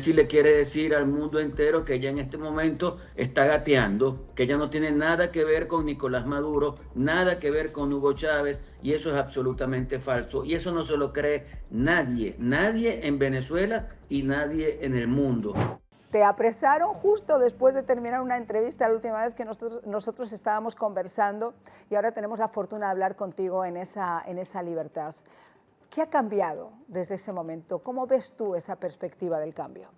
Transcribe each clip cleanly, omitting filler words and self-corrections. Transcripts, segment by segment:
Delcy le quiere decir al mundo entero que ella en este momento está gateando, que ella no tiene nada que ver con Nicolás Maduro, nada que ver con Hugo Chávez, y eso es absolutamente falso. Y eso no se lo cree nadie, nadie en Venezuela y nadie en el mundo. Te apresaron justo después de terminar una entrevista la última vez que nosotros estábamos conversando, y ahora tenemos la fortuna de hablar contigo en esa libertad. ¿Qué ha cambiado desde ese momento? ¿Cómo ves tú esa perspectiva del cambio?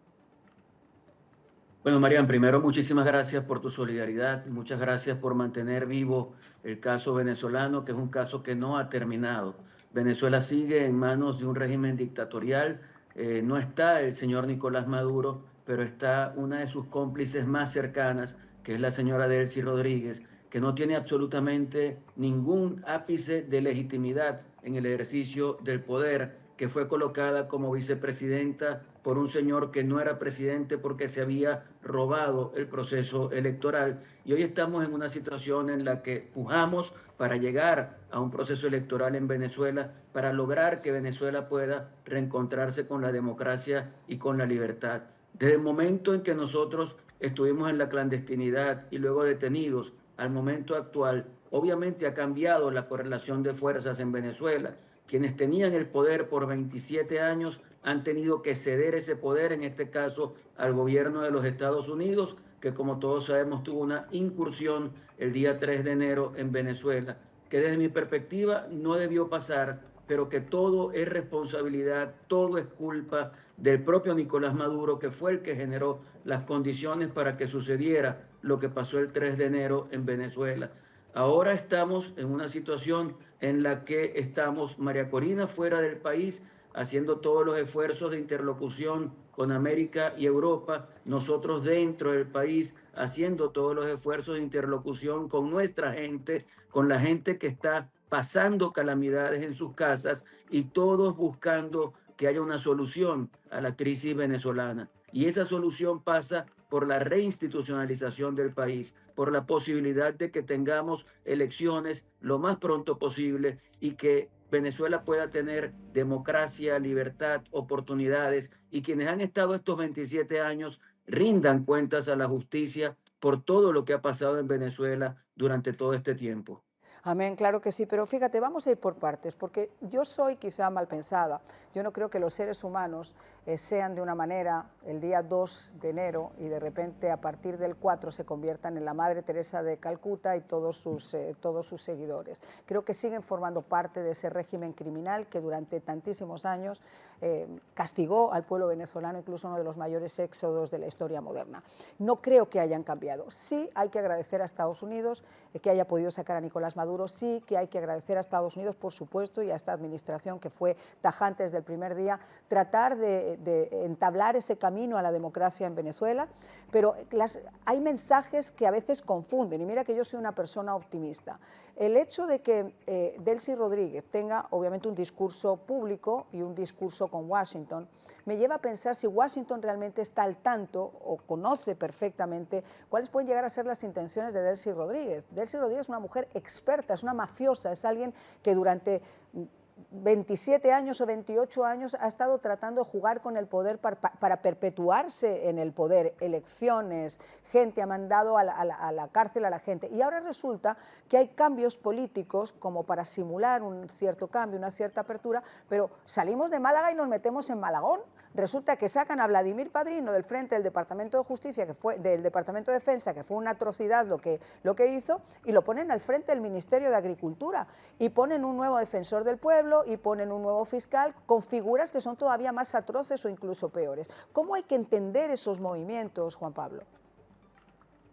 Bueno, Marian, primero muchísimas gracias por tu solidaridad, muchas gracias por mantener vivo el caso venezolano, que es un caso que no ha terminado. Venezuela sigue en manos de un régimen dictatorial, no está el señor Nicolás Maduro, pero está una de sus cómplices más cercanas, que es la señora Delcy Rodríguez, que no tiene absolutamente ningún ápice de legitimidad en el ejercicio del poder, que fue colocada como vicepresidenta por un señor que no era presidente porque se había robado el proceso electoral. Y hoy estamos en una situación en la que pujamos para llegar a un proceso electoral en Venezuela, para lograr que Venezuela pueda reencontrarse con la democracia y con la libertad. Desde el momento en que nosotros estuvimos en la clandestinidad y luego detenidos, al momento actual, obviamente ha cambiado la correlación de fuerzas en Venezuela. Quienes tenían el poder por 27 años han tenido que ceder ese poder, en este caso al gobierno de los Estados Unidos, que como todos sabemos tuvo una incursión el día 3 de enero en Venezuela, que desde mi perspectiva no debió pasar, pero que todo es responsabilidad, todo es culpa del propio Nicolás Maduro, que fue el que generó las condiciones para que sucediera lo que pasó el 3 de enero en Venezuela. Ahora estamos en una situación en la que estamos, María Corina, fuera del país, haciendo todos los esfuerzos de interlocución con América y Europa, nosotros dentro del país, haciendo todos los esfuerzos de interlocución con nuestra gente, con la gente que está pasando calamidades en sus casas, y todos buscando que haya una solución a la crisis venezolana. Y esa solución pasa por la reinstitucionalización del país, por la posibilidad de que tengamos elecciones lo más pronto posible y que Venezuela pueda tener democracia, libertad, oportunidades, y quienes han estado estos 27 años rindan cuentas a la justicia por todo lo que ha pasado en Venezuela durante todo este tiempo. Amén, claro que sí, pero fíjate, vamos a ir por partes, porque yo soy quizá mal pensada. Yo no creo que los seres humanos sean de una manera el día 2 de enero y de repente a partir del 4 se conviertan en la Madre Teresa de Calcuta y todos sus seguidores. Creo que siguen formando parte de ese régimen criminal que durante tantísimos años castigó al pueblo venezolano, incluso uno de los mayores éxodos de la historia moderna. No creo que hayan cambiado. Sí hay que agradecer a Estados Unidos que haya podido sacar a Nicolás Maduro, sí que hay que agradecer a Estados Unidos, por supuesto, y a esta administración que fue tajante desde el primer día, tratar de entablar ese camino a la democracia en Venezuela, pero hay mensajes que a veces confunden, y mira que yo soy una persona optimista. El hecho de que Delcy Rodríguez tenga obviamente un discurso público y un discurso con Washington, me lleva a pensar si Washington realmente está al tanto o conoce perfectamente cuáles pueden llegar a ser las intenciones de Delcy Rodríguez. Delcy Rodríguez es una mujer experta, es una mafiosa, es alguien que durante 27 años o 28 años ha estado tratando de jugar con el poder para perpetuarse en el poder, elecciones, gente, ha mandado a la cárcel a la gente. Y ahora resulta que hay cambios políticos como para simular un cierto cambio, una cierta apertura, pero salimos de Málaga y nos metemos en Malagón. Resulta que sacan a Vladimir Padrino del frente del Departamento de Justicia, del Departamento de Defensa, que fue una atrocidad lo que hizo, y lo ponen al frente del Ministerio de Agricultura, y ponen un nuevo defensor del pueblo, y ponen un nuevo fiscal, con figuras que son todavía más atroces o incluso peores. ¿Cómo hay que entender esos movimientos, Juan Pablo?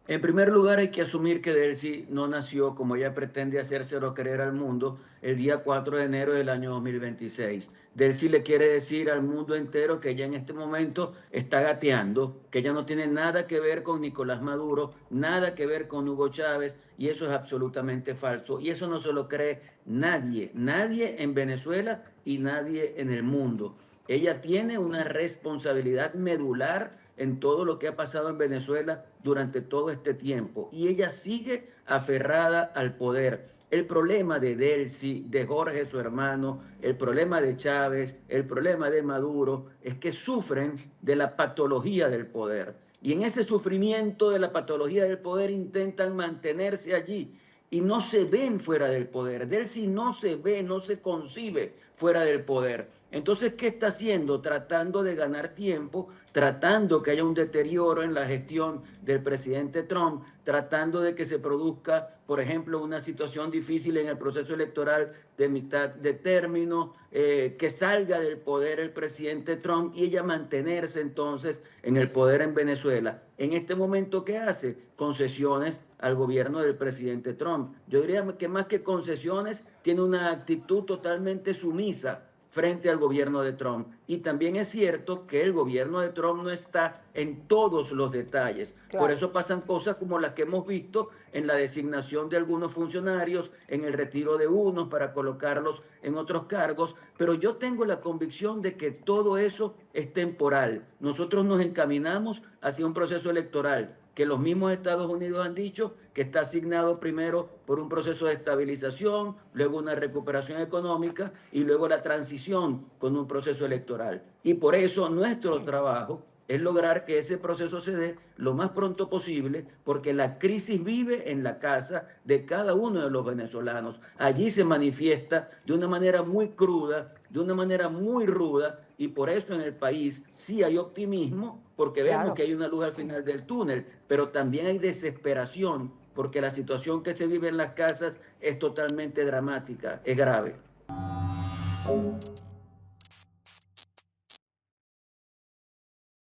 En primer lugar, hay que asumir que Delcy no nació, como ella pretende hacérselo creer al mundo, el día 4 de enero del año 2026. Delcy le quiere decir al mundo entero que ella en este momento está gateando, que ella no tiene nada que ver con Nicolás Maduro, nada que ver con Hugo Chávez, y eso es absolutamente falso. Y eso no se lo cree nadie, nadie en Venezuela y nadie en el mundo. Ella tiene una responsabilidad medular en todo lo que ha pasado en Venezuela durante todo este tiempo, y ella sigue aferrada al poder. El problema de Delcy, de Jorge, su hermano, el problema de Chávez, el problema de Maduro, es que sufren de la patología del poder. Y en ese sufrimiento de la patología del poder intentan mantenerse allí y no se ven fuera del poder. Delcy no se ve, no se concibe fuera del poder. Entonces, ¿qué está haciendo? Tratando de ganar tiempo, tratando que haya un deterioro en la gestión del presidente Trump, tratando de que se produzca, por ejemplo, una situación difícil en el proceso electoral de mitad de término, que salga del poder el presidente Trump y ella mantenerse entonces en el poder en Venezuela. En este momento, ¿qué hace? Concesiones al gobierno del presidente Trump. Yo diría que más que concesiones, tiene una actitud totalmente sumisa frente al gobierno de Trump. Y también es cierto que el gobierno de Trump no está en todos los detalles. Por Claro. eso pasan cosas como las que hemos visto en la designación de algunos funcionarios, en el retiro de unos para colocarlos en otros cargos. Pero yo tengo la convicción de que todo eso es temporal. Nosotros nos encaminamos hacia un proceso electoral que los mismos Estados Unidos han dicho que está asignado primero por un proceso de estabilización, luego una recuperación económica y luego la transición con un proceso electoral. Y por eso nuestro trabajo es lograr que ese proceso se dé lo más pronto posible, porque la crisis vive en la casa de cada uno de los venezolanos. Allí se manifiesta de una manera muy cruda, de una manera muy ruda, y por eso en el país sí hay optimismo, porque vemos Claro. que hay una luz al final del túnel, pero también hay desesperación, porque la situación que se vive en las casas es totalmente dramática, es grave.